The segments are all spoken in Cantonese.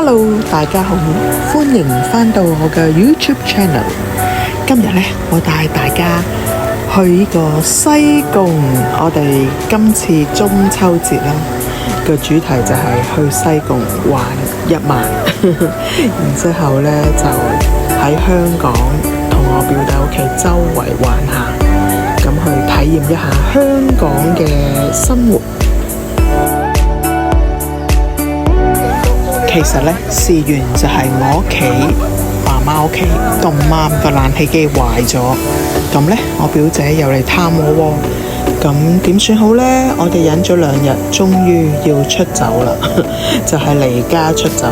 Hello，大家好，歡迎返到我嘅 YouTube channel。今日呢，我帶大家去呢個西貢。我哋今次中秋節啦，個主題就係去西貢玩1晚，然之後呢，就喺香港同我表弟屋企周圍玩下，咁去體驗一下香港嘅生活。其實呢，事緣就係我屋企媽媽屋企咁啱個冷氣機壞咗，咁呢，我表姐又嚟探我喎，咁點算好呢？我哋忍咗2日，終於要出走啦，就係離家出走，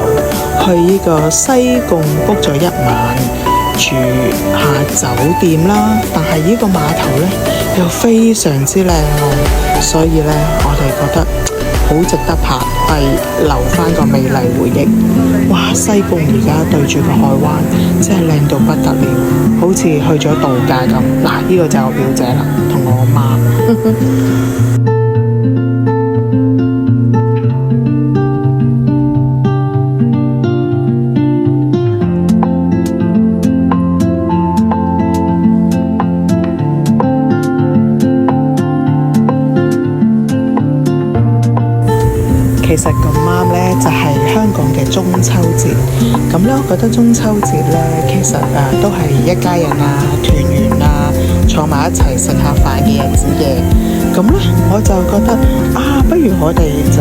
去呢個西貢 book 咗1晚，住下酒店啦。但係呢個碼頭呢，又非常之靚喎，所以呢，我哋覺得好值得拍低，留翻個美麗回憶。哇！西貢而家對住個海灣，真係靚到不得了，好似去咗度假咁。嗱，呢個就係我表姐啦，同我媽。其實咁啱呢，就係香港嘅中秋節。咁呢，我覺得中秋節呢，其實都係一家人啊、團圓啊，坐埋一齊食下飯嘅日子嘅。咁呢，我就覺得不如我哋就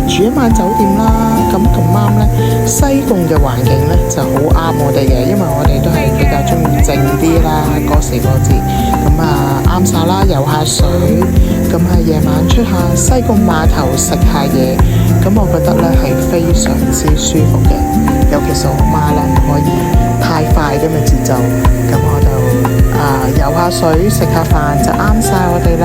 住1晚酒店啦。咁啱呢，西貢嘅環境呢就好啱我哋嘅，因為我哋都係比較中意靜啲啦，過時過節。咁啱晒啦，游下水。咁夜晚出下西貢碼頭食下嘢，咁我覺得呢係非常之舒服嘅。尤其是我媽呢，唔可以太快咁嘅節奏，咁我就游下水食下飯就啱晒我哋啦。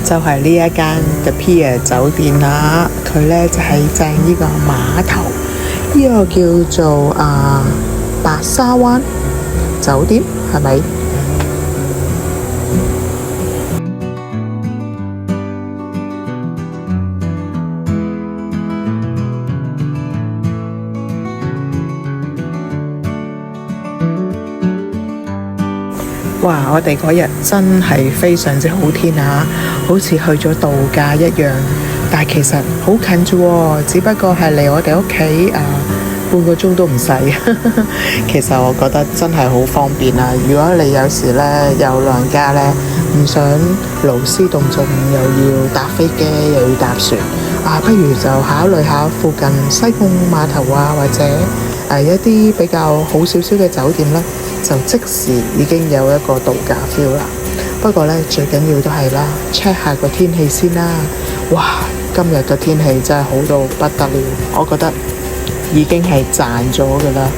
就係呢一間 The Pier 酒店啦，佢呢就喺正呢個碼頭，呢個叫做白沙灣酒店，係咪？哇！我哋嗰日真係非常之好天啊，好似去咗度假一樣。但係其實好近啫喎，只不過係離我哋屋企半個鐘都唔使。其實我覺得真係好方便啊！如果你有時呢有老人家呢，唔想勞師動眾，又要搭飛機又要搭船，不如就考慮下附近西貢碼頭或者一啲比較好少少嘅酒店呢，就即時已經有一個度假 feel 啦。不過呢，最緊要都係啦 ，check 下個天氣先啦。哇！今日嘅天氣真係好到不得了，我覺得已經係賺咗㗎啦。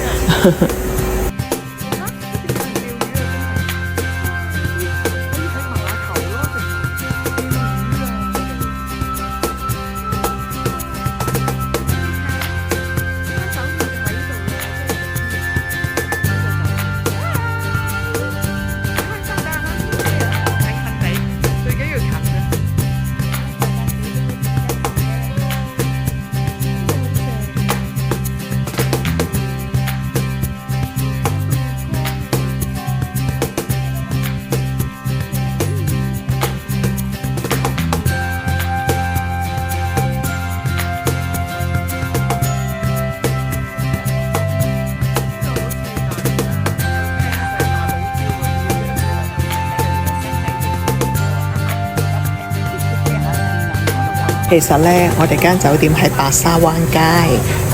其實呢，我哋間酒店喺白沙灣街，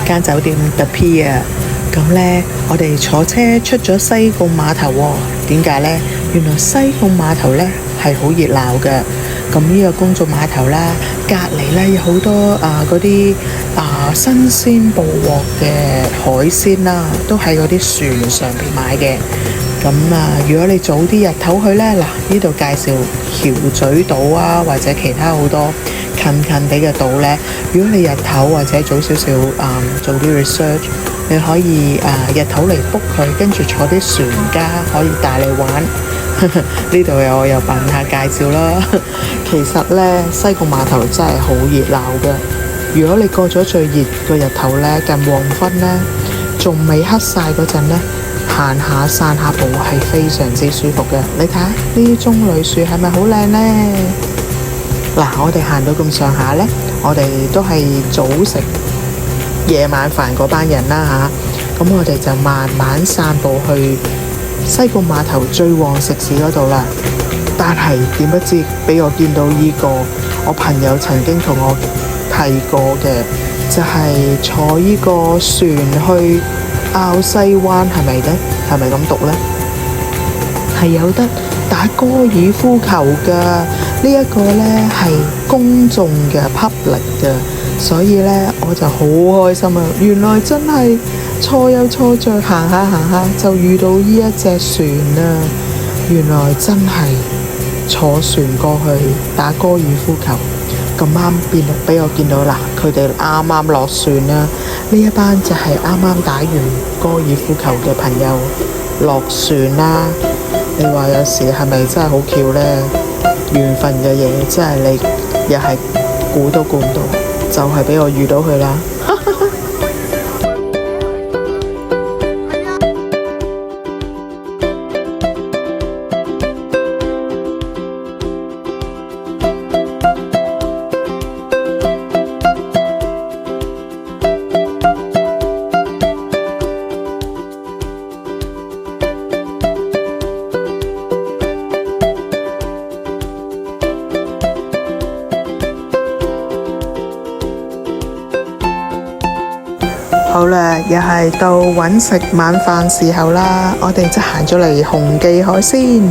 間酒店 The Pier。咁呢，我哋坐車出咗西貢碼頭喎。點解呢？原來西貢碼頭呢係好熱鬧嘅。咁呢個公眾碼頭啦，隔離呢有好多嗰啲新鮮捕獲嘅海鮮啦，都喺嗰啲船上邊買嘅。咁如果你早啲日頭去呢，嗱，呢度介紹橋咀島啊，或者其他好多近地嘅島呢。如果你日頭或者早少少做啲 research，你可以日頭嚟 book 佢，跟住坐啲船家可以帶你玩。呢度我又扮下介紹啦。其實呢，西貢碼頭真係好熱鬧嘅。如果你過咗最熱個日頭呢，近黃昏呢，仲未黑晒嗰陣呢，行下散下步係非常之舒服嘅。你睇下呢啲棕櫚樹係咪好靚呢？嗱，我哋行到咁上下呢，我哋都係早食夜晚飯嗰班人啦嚇。咁我哋就慢慢散步去西貢碼頭最旺食肆嗰度啦。但係點不知俾我見到呢個我朋友曾經同我提過嘅，就係坐呢個船去拗西灣，係咪呢？係咪咁讀呢？係有得打高爾夫球㗎。呢一個呢係公眾嘅 public 嘅，所以呢我就好開心啊！原來真係錯有錯着，行下就遇到呢一隻船啊！原來真係坐船過去打高爾夫球，咁啱俾我見到啦，佢哋啱啱落船啦。呢一班就係啱啱打完高爾夫球嘅朋友落船啦。你話有時係咪真係好巧呢？緣分嘅嘢真係你又係估都估唔到，就係俾我遇到佢啦。好啦，又係到揾食晚飯時候啦，我哋就行咗嚟鴻記海鮮。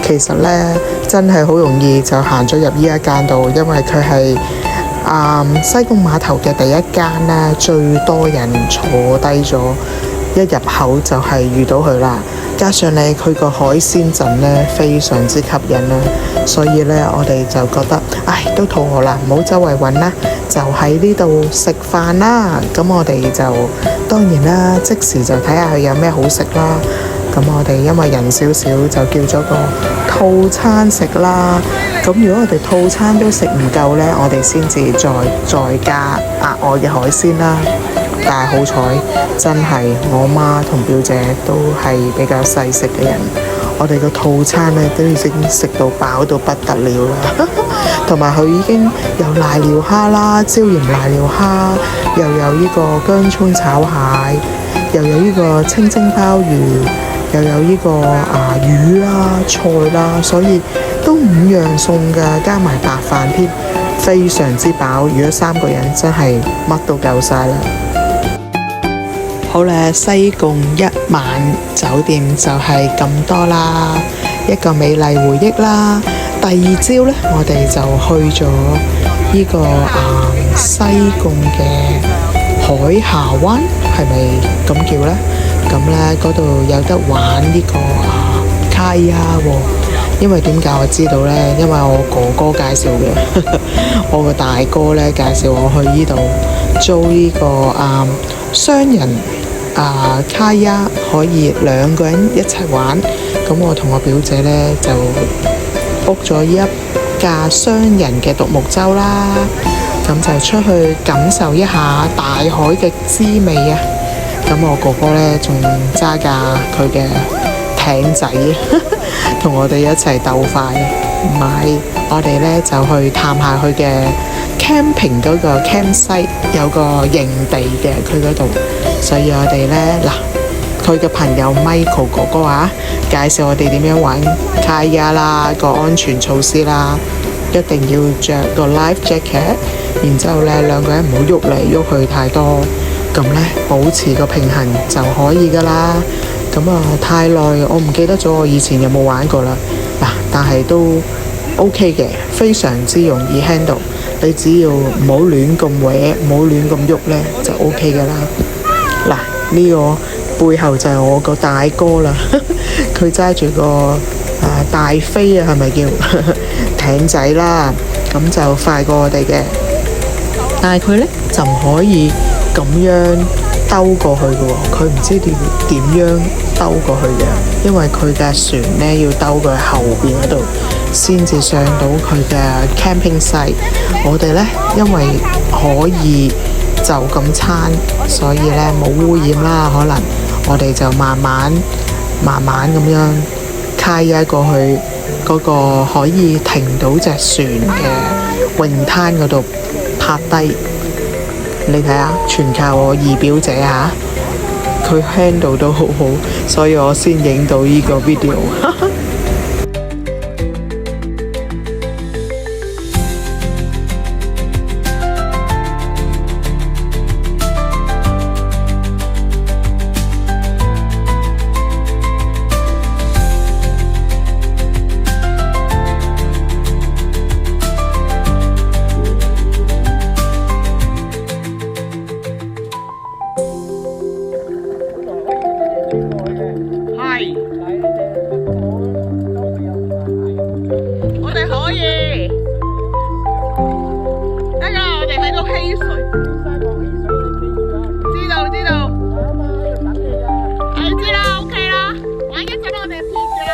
其實呢，真係好容易就行咗入呢一間度，因為佢係西貢碼頭嘅第一間呢，最多人坐低咗，一入口就係遇到佢啦。加上呢，佢個海鮮陣呢非常之吸引啦，所以呢，我哋就覺得，都肚餓啦，唔好周圍揾啦，就喺呢度食飯啦。咁我哋就當然啦，即時就睇下佢有咩好食啦。咁我哋因為人少少，就叫咗個套餐食啦。咁如果我哋套餐都食唔夠呢，我哋先至再加額外嘅海鮮啦。但係好彩，真係我媽同表姐都係比較細食嘅人，我哋個套餐呢都已經食到飽到不得了啦。同埋佢已經有瀨尿蝦啦、椒鹽瀨尿蝦，又有呢個薑葱炒蟹，又有呢個清蒸鮑魚，又有呢個魚啦、菜啦，所以都5樣餸㗎，加埋白飯添，非常之飽。如果3個人真係乜都夠晒啦。好啦，西貢一晚酒店就係咁多啦，一個美麗回憶啦。第二朝呢，我哋就去咗呢個西貢嘅海下灣，係咪咁叫呢？咁呢嗰度有得玩呢個卡呀喎。因為點解我知道呢？因為我哥哥介紹嘅，我個大哥呢介紹我去呢度租呢個雙人卡呀，可以2個人一齊玩。咁我同我表姐呢就 book 咗一架雙人嘅獨木舟啦，咁就出去感受一下大海嘅滋味啊！咁我哥哥呢仲揸架佢嘅艇仔，同我哋一齊鬥快。唔係，我哋呢就去探下佢嘅 camping 嗰個 campsite， 有個營地嘅佢嗰度，所以我哋呢佢嘅朋友 Michael 哥哥介紹我哋點樣玩卡呀啦，個安全措施啦，一定要着個 life jacket，然之後呢，兩個人唔好喐嚟喐去太多，咁呢，保持個平衡就可以噶啦。咁太耐我唔記得咗我以前有冇玩過啦。嗱，但係都 OK 嘅，非常之容易 handle。你只要唔好亂咁搲，唔好亂咁喐呢，就 OK 噶啦。嗱，呢個背後就係我個大哥啦，佢揸住個大飛啊，係咪叫艇仔啦？咁就快過我哋嘅，但係佢呢，就唔可以咁樣兜過去嘅喎，佢唔知點樣兜過去嘅，因為佢嘅船呢，要兜過去後邊嗰度先至上到佢嘅 camping site。我哋呢，因為可以就咁撐，所以呢，冇污染啦，可能我哋就慢慢咁樣開過去嗰個可以停到隻船嘅泳灘嗰度拍低。你睇下，全靠我二表姐嚇，佢 handle 都好好，所以我先影到呢個 video。我哋可以，得㗎，我哋喺度嬉水。知道，係知啦 ，OK 啦，玩一陣我哋撇嘅啦。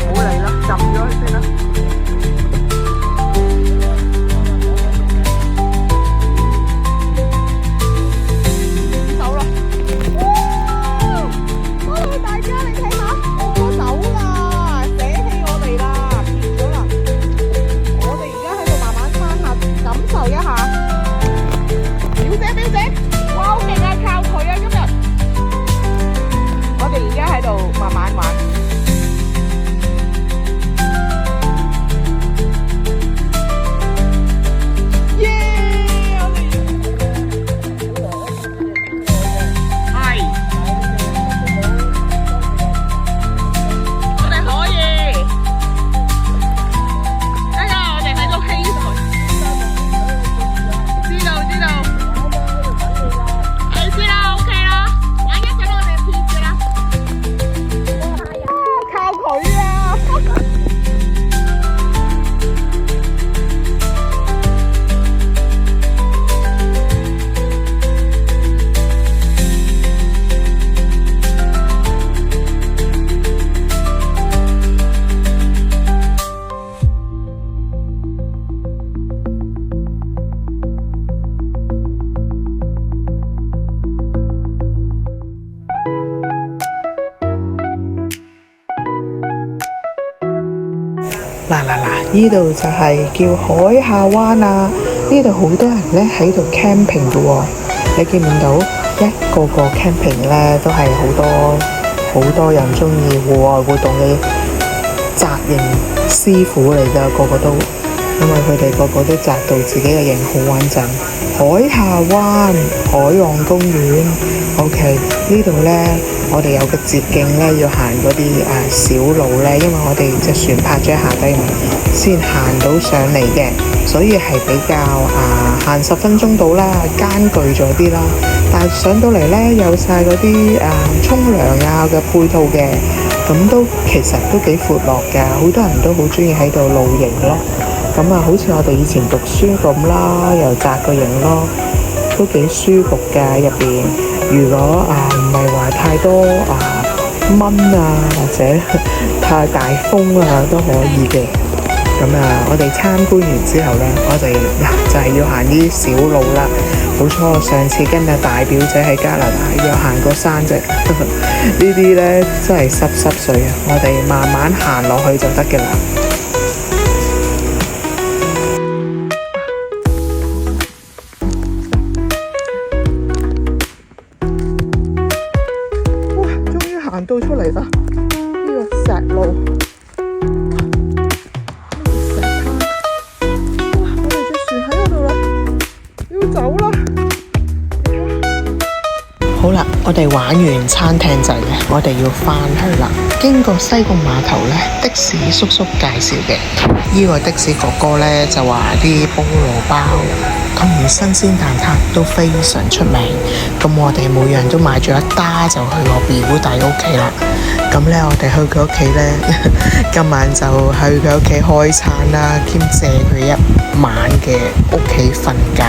好嚟啦，浸咗佢先啦。呢度就係叫海下灣啊！呢度好多人呢喺度 camping 嘅喎，你見唔見到一個個 camping 呢都係好多人中意戶外活動嘅紮營師傅嚟㗎，個個都，因為佢哋個個都紮到自己嘅營好穩陣。海下灣海岸公園 ，OK， 呢度呢，我哋有個捷徑呢，要行嗰啲小路呢，因為我哋隻船泊咗喺下低嘛，先行到上嚟嘅，所以係比較行10分鐘到啦，艱巨咗啲啦。但係上到嚟呢，有晒嗰啲沖涼嘅配套嘅，咁都其實都幾闊落㗎，好多人都好中意喺度露營咯。咁好似我哋以前讀書咁啦，又紮個營咯，都幾舒服㗎入邊。如果唔係話太多蚊或者太大風都可以嘅。咁我哋參觀完之後呢，我哋就係要行啲小路啦。冇錯，我上次跟大表姐喺加拿大要行過山啫。呢啲呢真係濕碎啊！我哋慢慢行落去就得嘅啦。哇！終於行到出嚟啦！呢個石路。我哋隻我哋玩完餐廳仔呢，我哋要返去啦。經過西貢碼頭呢，的士叔叔介紹嘅，呢個的士哥哥呢，就話啲菠蘿包同新鮮蛋撻都非常出名。咁我哋每樣都買咗一打，就去我表弟屋企啦。咁呢，我哋去佢屋企呢，今晚就去佢屋企開餐啦，兼借佢一晚嘅屋企瞓覺。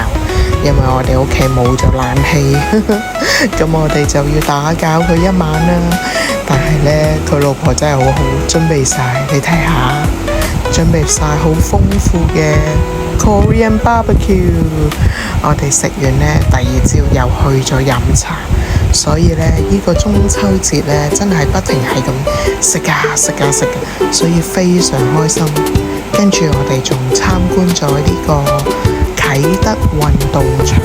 因為我哋屋企冇咗冷氣，咁我哋就要打攪佢一晚啦。但係呢，佢老婆真係好好，準備晒，你睇下，準備晒好豐富嘅 Korean barbecue。我哋食完呢，第二朝又去咗飲茶，所以呢，呢個中秋節呢，真係不停係咁食啊食啊食啊，所以非常開心。跟住我哋仲參觀咗呢個啟德運動場，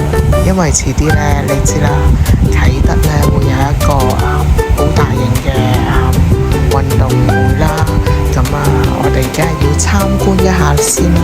因為遲啲呢，你知啦，啟德呢會有一個好大型嘅運動會啦，咁我哋梗係要參觀一下先啦。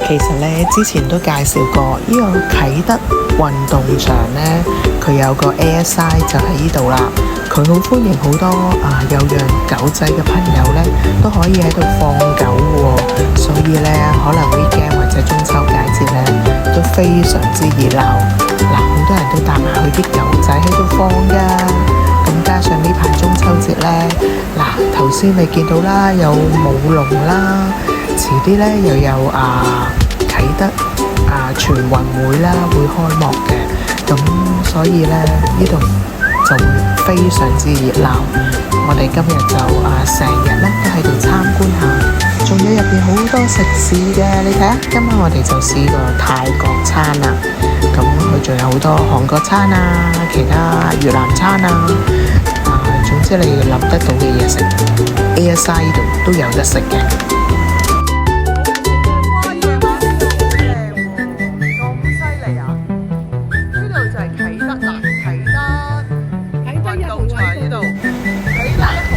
其實呢，之前都介紹過呢個啟德運動場呢，佢有個 airside 就喺呢度啦。佢好歡迎好多有養狗仔嘅朋友呢，都可以喺度放狗喎。所以呢，可能 weekend 或者中秋佳節呢，都非常之熱鬧。好多人都帶埋佢啲狗仔喺度放㗎。咁加上呢排中秋節呢，頭先你見到啦，有舞龍啦。遲啲咧又有啟德全運會啦，會開幕嘅，咁所以咧呢度就會非常之熱鬧。我哋今日就成日咧都喺度參觀下，仲有入邊好多食肆嘅，你睇下，今晚我哋就試過泰國餐啦，咁佢仲有好多韓國餐啊，其他越南餐啊，總之你諗得到嘅嘢食 ，Airside 呢度都有得食嘅。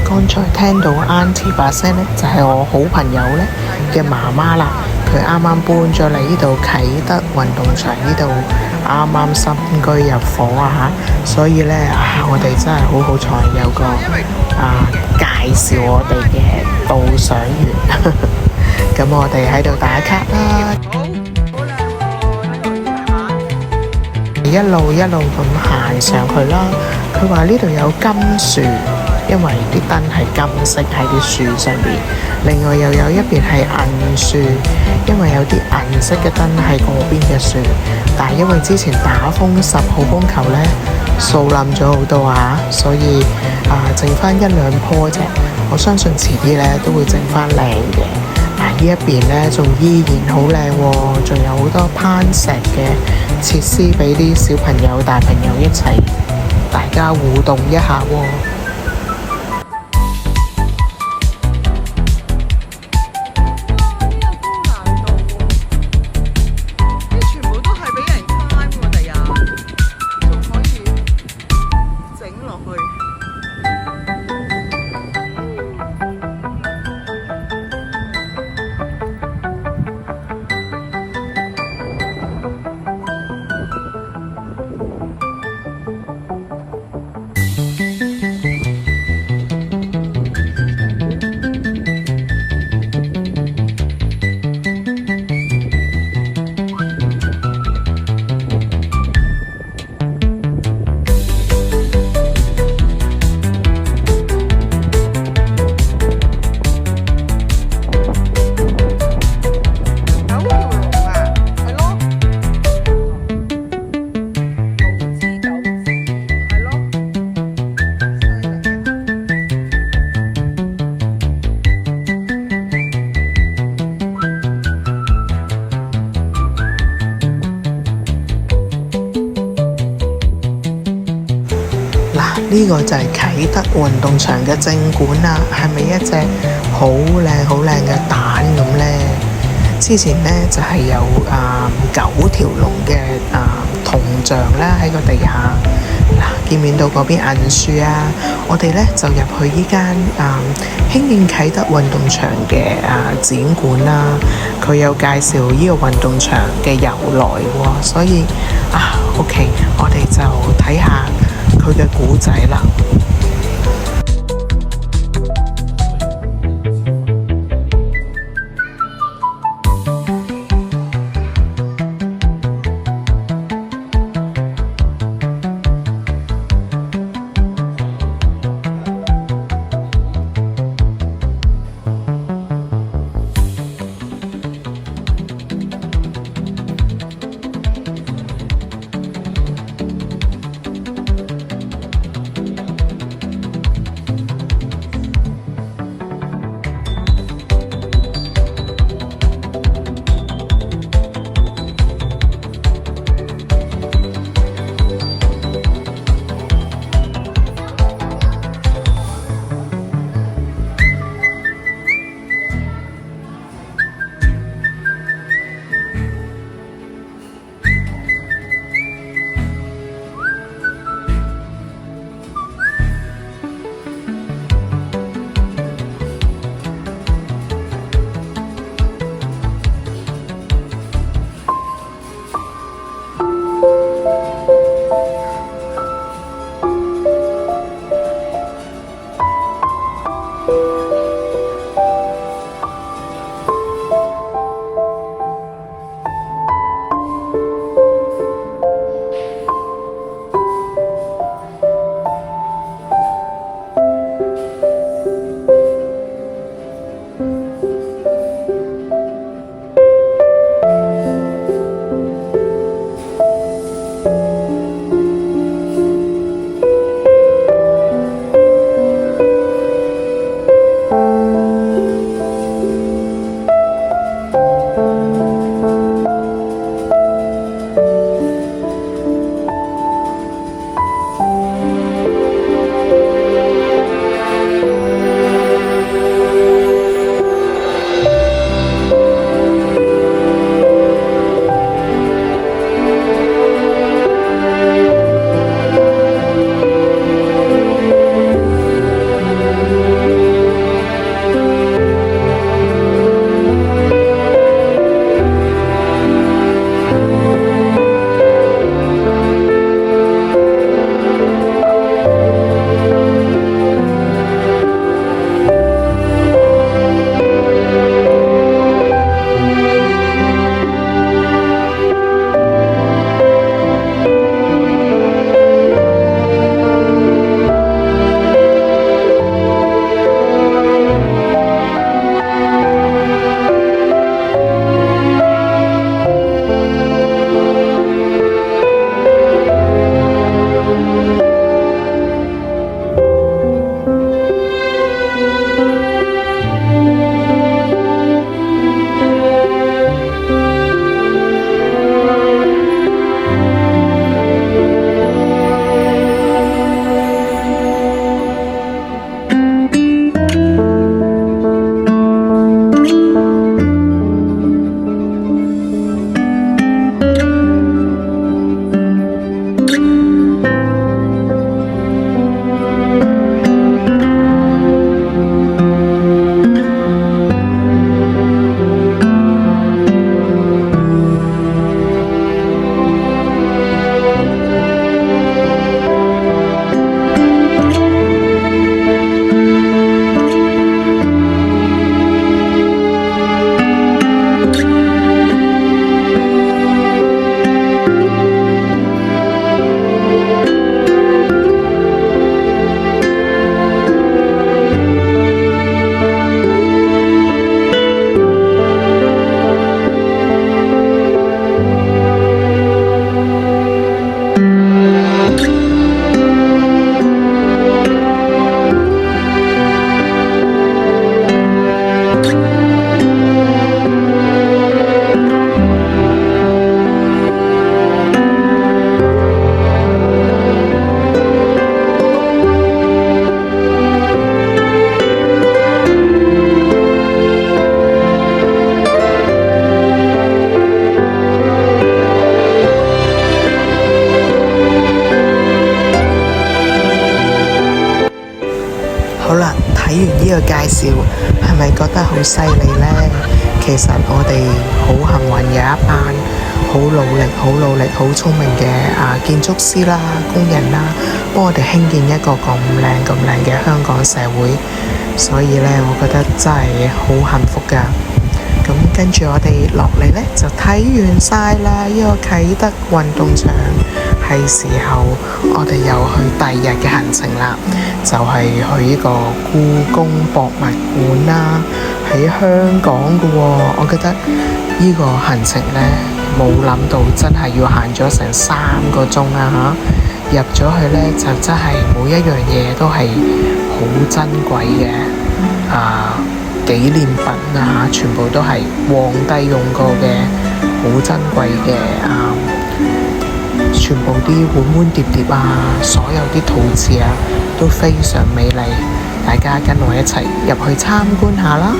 剛才聽到 Auntie 把聲呢，就係我好朋友呢嘅媽媽啦。佢啱啱搬咗嚟呢度啟德運動場呢度，啱啱新居入伙所以呢，我哋真係好好彩有個介紹我哋嘅導賞員。咁我哋喺度打卡啦，一路咁行上去啦。佢話呢度有金樹。因為啲燈係金色喺啲樹上邊，另外又有一邊係銀樹，因為有啲銀色嘅燈喺嗰邊嘅樹，但係因為之前打風10號風球呢，掃冧咗好多所以剩翻1-2棵啫。我相信遲啲呢都會整翻靚嘅。呢一邊呢仲依然好靚喎，仲有好多攀石嘅設施俾啲小朋友、大朋友一齊大家互動一下喎。呢個就係啟德運動場嘅正館啦，係咪一隻好靚好靚嘅蛋咁呢？之前呢，就係有9條龍嘅銅像啦喺個地下。嗱，見唔見到嗰邊銀樹啊？我哋呢就入去呢間興建啟德運動場嘅展館啦。佢有介紹呢個運動場嘅由來喎，所以OK， 我哋就睇下佢嘅古仔啦。睇完呢個介紹，係咪覺得好犀利呢？其實我哋好幸運有一班好努力、好聰明嘅建築師啦、工人啦，幫我哋興建一個咁靚嘅香港社會。所以呢，我覺得真係好幸福㗎。咁跟住我哋落嚟呢，就睇完晒啦，呢個啟德運動場，係時候我哋又去第二日嘅行程啦，就係去呢個故宮博物館啦，喺香港㗎喎。我覺得呢個行程呢，冇諗到真係要行咗成3個鐘啊嚇！入咗去呢，就真係每一樣嘢都係好珍貴嘅紀念品啊，全部都係皇帝用過嘅好珍貴嘅全部啲碗碟所有啲陶瓷都非常美麗。大家跟我一齊入去參觀下啦。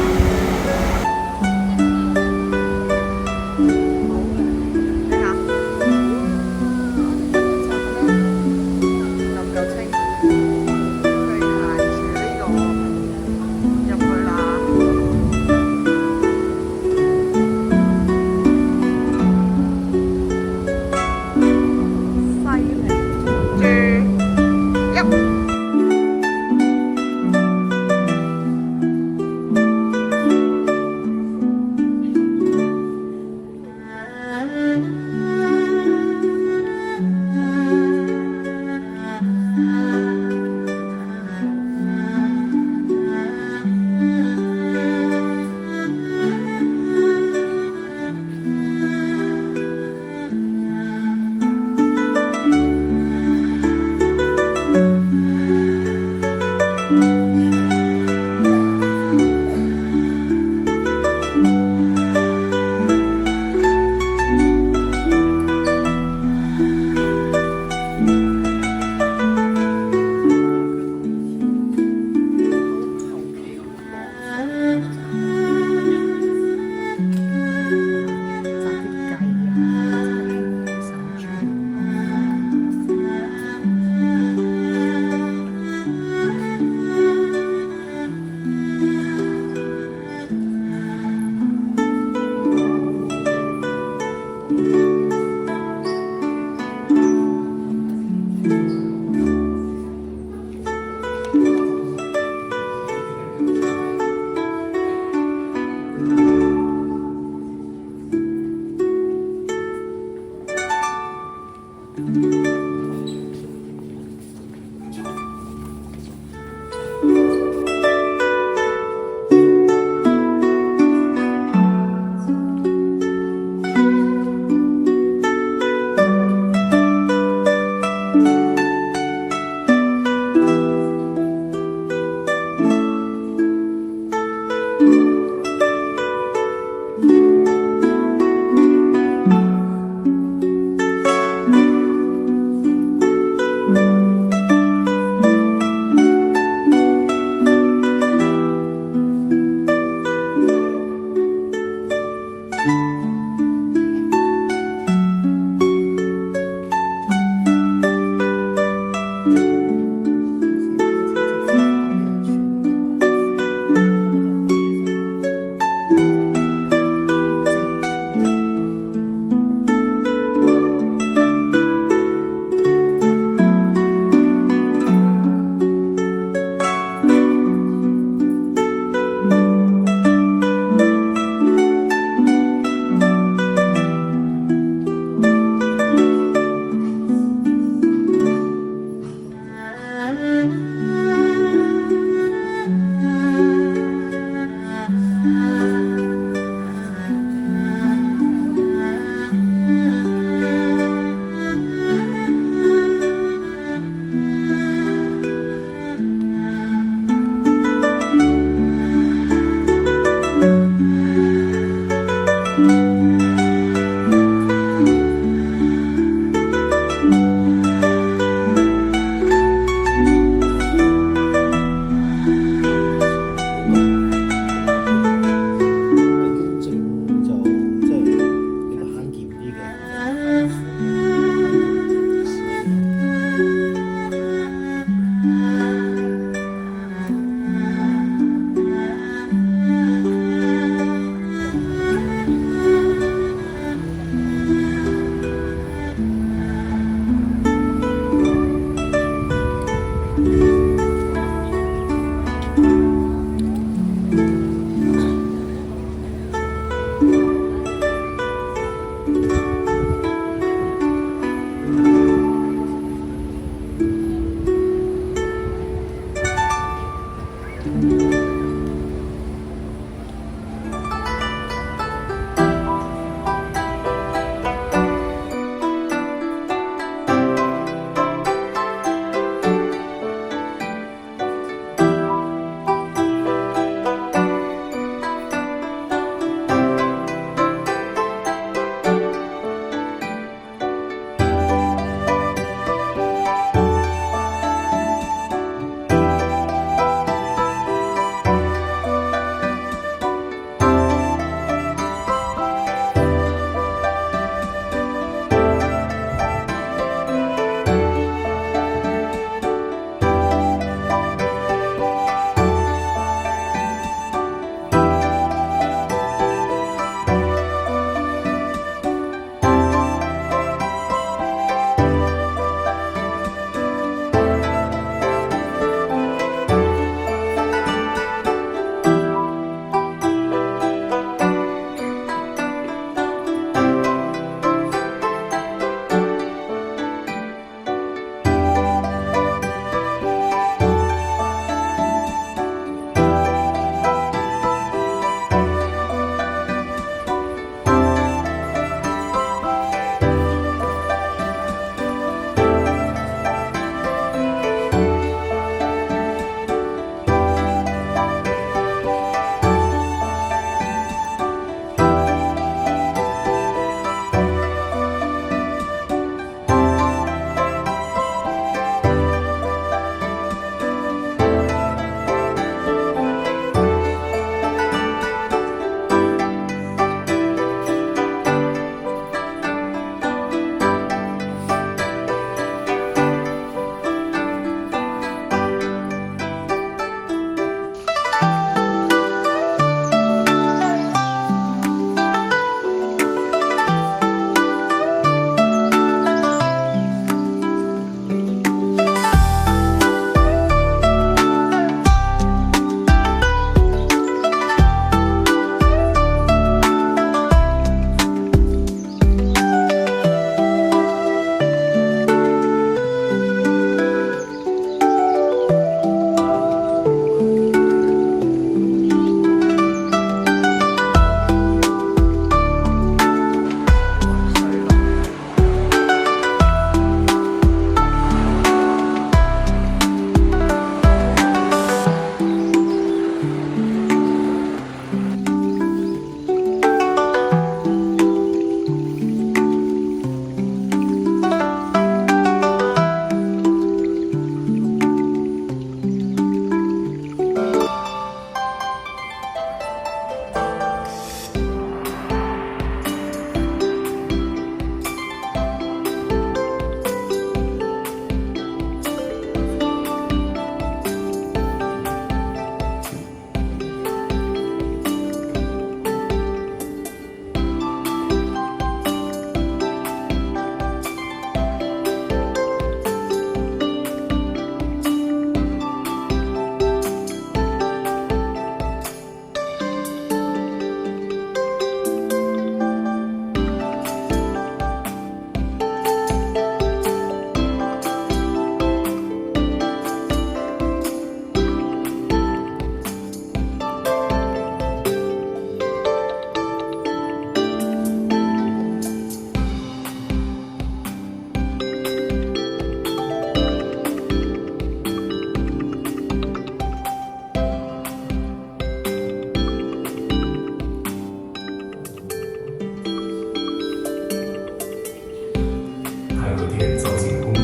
昨天造型公园。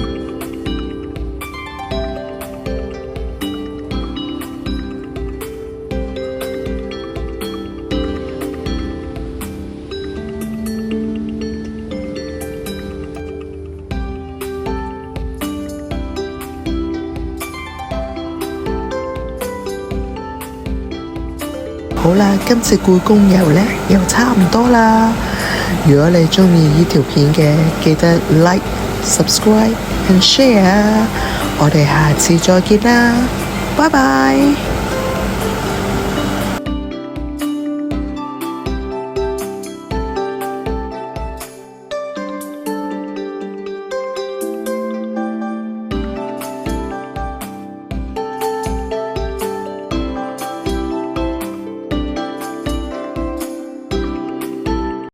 好啦，今次故宮遊呢又差唔多啦。如果你鍾意呢條片嘅，記得 like、subscribe and share。我哋下次再見啦，拜拜。